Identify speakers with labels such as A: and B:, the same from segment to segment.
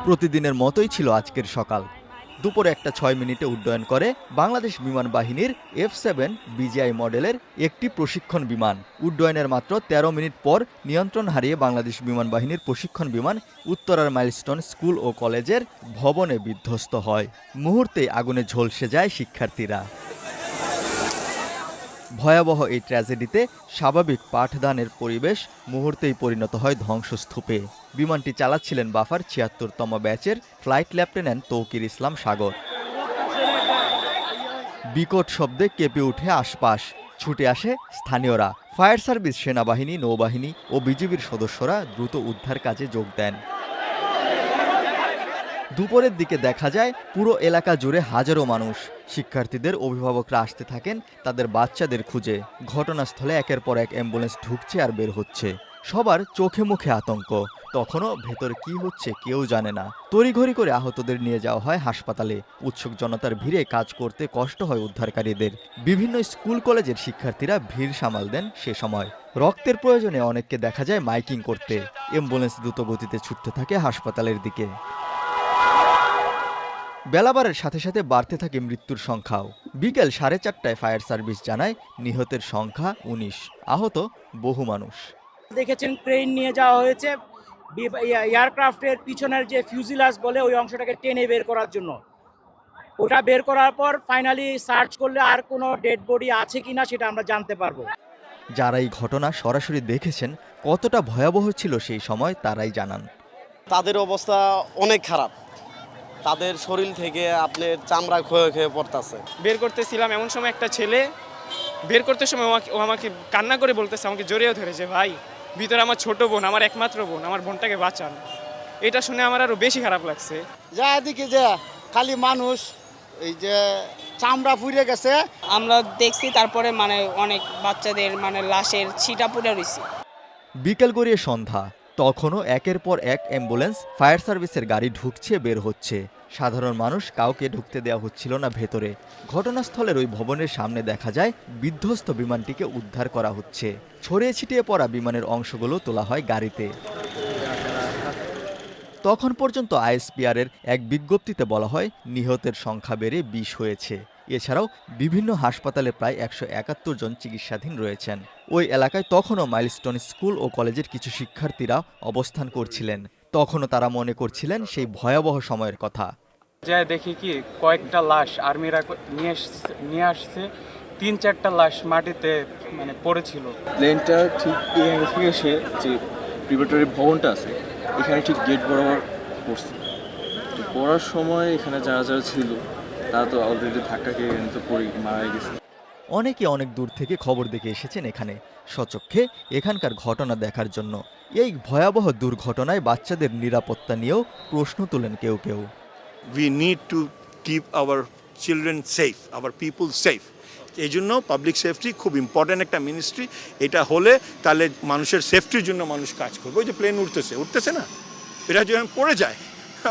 A: প্রতিদিনের মতোই ছিল আজকের সকাল। দুপুরে 1:06 উড্ডয়ন করে বাংলাদেশ বিমান বাহিনীর F-7 BGI মডেলের একটি প্রশিক্ষণ বিমান। উড্ডয়নের মাত্র 13 মিনিট পর নিয়ন্ত্রণ হারিয়ে বাংলাদেশ বিমান বাহিনীর প্রশিক্ষণ বিমান উত্তরার মাইলস্টোন স্কুল ও কলেজের ভবনে বিধ্বস্ত হয়। মুহূর্তেই আগুনে ঝলসে যায় শিক্ষার্থীরা। ভয়াবহ এই ট্র্যাজেডিতে স্বাভাবিক পাঠদানের পরিবেশ মুহূর্তেই পরিণত হয় ধ্বংসস্তূপে। বিমানটি চালাচ্ছিলেন বাফার ৭৬তম ব্যাচের ফ্লাইট লেফটেন্যান্ট তৌকির ইসলাম সাগর। বিকট শব্দে কেঁপে ওঠে আশপাশ। ছুটে আসে স্থানীয়রা। ফায়ার সার্ভিস, সেনাবাহিনী, নৌবাহিনী ও বিজিবির সদস্যরা দ্রুত উদ্ধার কাজে যোগ দেন। দুপুরের দিকে দেখা যায় পুরো এলাকা জুড়ে হাজারো মানুষ। শিক্ষার্থীদের অভিভাবকরা আসতে থাকেন তাদের বাচ্চাদের খুঁজে। ঘটনাস্থলে একের পর এক অ্যাম্বুলেন্স ঢুকছে আর বের হচ্ছে। সবার চোখে মুখে আতঙ্ক। তখনও ভেতরে কি হচ্ছে কেউ জানে না। তড়িঘড়ি করে আহতদের নিয়ে যাওয়া হয় হাসপাতালে। উৎসুক জনতার ভিড়ে কাজ করতে কষ্ট হয় উদ্ধারকারীদের। বিভিন্ন স্কুল কলেজের শিক্ষার্থীরা ভিড় সামাল দেন সে সময়। রক্তের প্রয়োজনে অনেককে দেখা যায় মাইকিং করতে। অ্যাম্বুলেন্স দ্রুত গতিতে ছুটতে থাকে হাসপাতালের দিকে। বেলা বাড়ার সাথে সাথে বাড়তে থাকে মৃত্যুর সংখ্যাও। বিকেল 4:30টায় ফায়ার সার্ভিস জানায় নিহতের সংখ্যা 19, আহত বহু মানুষ।
B: দেখেছেন ক্রেন নিয়ে যাওয়া হয়েছে এয়ারক্রাফটের পিছনের যে ফিউজিলাস বলে ওই অংশটাকে টেনে বের করার জন্য। ওটা বের করার পর ফাইনালি সার্চ করলে আর কোনো ডেড বডি আছে কিনা সেটা আমরা জানতে পারবো।
A: যারা এই ঘটনা সরাসরি দেখেছেন কতটা ভয়াবহ ছিল সেই সময় তারাই জানান।
C: তাদের অবস্থা অনেক খারাপ। তাদের শরীর থেকে আপনার চামড়া ক্ষয়ে ক্ষয়ে পড়তেছে।
D: বের করতেছিলাম, এমন সময় একটা ছেলে বের করতে সময় ও আমাকে কান্না করে বলতেছে, আমাকে জড়িয়ে ধরেছে, ভাই ভিতরে আমার ছোট বোন, আমার একমাত্র বোন, আমার বোনটাকে বাঁচান। এটা শুনে আমার আরো বেশি খারাপ লাগছে।
E: যা এদিকে যে খালি মানুষ এই যে চামড়া পুড়ে গেছে
F: আমরা দেখছি। তারপরে অনেক বাচ্চাদের লাশের ছিটা পুড়ে রয়েছে।
A: বিকেল গড়িয়ে সন্ধ্যা, তখনও একের পর এক অ্যাম্বুলেন্স, ফায়ার সার্ভিসের গাড়ি ঢুকছে বের হচ্ছে। সাধারণ মানুষ কাউকে ঢুকতে দেওয়া হচ্ছিল না ভেতরে। ঘটনাস্থলের ওই ভবনের সামনে দেখা যায় বিধ্বস্ত বিমানটিকে উদ্ধার করা হচ্ছে। ছড়িয়ে ছিটিয়ে পড়া বিমানের অংশগুলো তোলা হয় গাড়িতে। তখন পর্যন্ত আইএসপিআরের এক বিজ্ঞপ্তিতে বলা হয় নিহতের সংখ্যা বেড়ে 20 হয়েছে। এছাড়াও বিভিন্ন হাসপাতালে প্রায় 171 জন চিকিৎসাধীন রয়েছেন। ওই এলাকায় তখনও মাইলস্টোন স্কুল ও কলেজের কিছু শিক্ষার্থীরা অবস্থান করছিলেন। তখনও তারা মনে করছিলেন সেই ভয়াবহ সময়ের কথা।
G: যা দেখি কি কয়েকটা লাশ আর্মিরা নিয়ে আসছে, 3-4টা লাশ মাটিতে পড়েছিল।
H: প্লেনটা ঠিক এখানে থেকে এসে যে প্রিপারেটরি ভবনটা আছে এখানে ঠিক গেট বরাবর পড়ছে। তো পড়ার সময় এখানে যারা যারা ছিল তারা তো অলরেডি ধাক্কা খেয়ে তো পড়ে মারা গেছে।
A: অনেকে অনেক দূর থেকে খবর দেখে এসেছেন এখানে স্বচক্ষে এখানকার ঘটনা দেখার জন্য। এই ভয়াবহ দুর্ঘটনায় বাচ্চাদের নিরাপত্তা নিয়েও প্রশ্ন তোলেন কেউ কেউ।
I: We need to keep our children safe, our people safe. এই জন্য পাবলিক সেফটি খুব ইম্পর্ট্যান্ট একটা মিনিস্ট্রি। এটা হলে তাহলে মানুষের সেফটির জন্য মানুষ কাজ করবে। ওই যে প্লেন উঠতেছে না, এটা যদি পড়ে যায়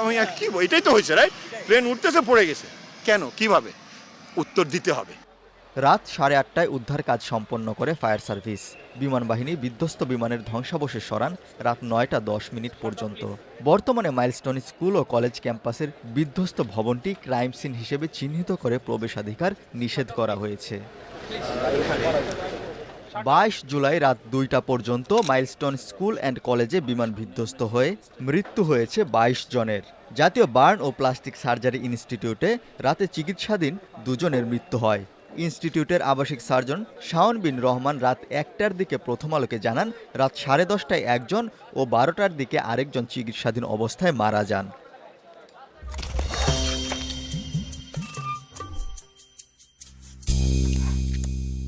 I: আমি আর কি, এটাই তো হয়েছে রাইট। প্লেন উঠতেছে পড়ে গেছে, কেন, কিভাবে, উত্তর দিতে হবে।
A: রাত 8:30টায় উদ্ধার কাজ সম্পন্ন করে ফায়ার সার্ভিস। বিমান বাহিনী বিধ্বস্ত বিমানের ধ্বংসাবশেষ সরান রাত 9:10 পর্যন্ত। বর্তমানে মাইলস্টোন স্কুল ও কলেজ ক্যাম্পাসের বিধ্বস্ত ভবনটি ক্রাইম সিন হিসেবে চিহ্নিত করে প্রবেশাধিকার নিষেধ করা হয়েছে। 22 জুলাই রাত 2টা পর্যন্ত মাইলস্টোন স্কুল অ্যান্ড কলেজে বিমান বিধ্বস্ত হয়ে মৃত্যু হয়েছে 22 জনের। জাতীয় বার্ন ও প্লাস্টিক সার্জারি ইনস্টিটিউটে রাতে চিকিৎসাধীন 2 জনের মৃত্যু হয়। ইনস্টিটিউটের আবাসিক সার্জন শাওন বিন রহমান রাত 1টার দিকে প্রথম আলোকে জানান রাত 10:30টায় একজন ও 12টার দিকে আরেকজন চিকিৎসাধীন অবস্থায় মারা যান।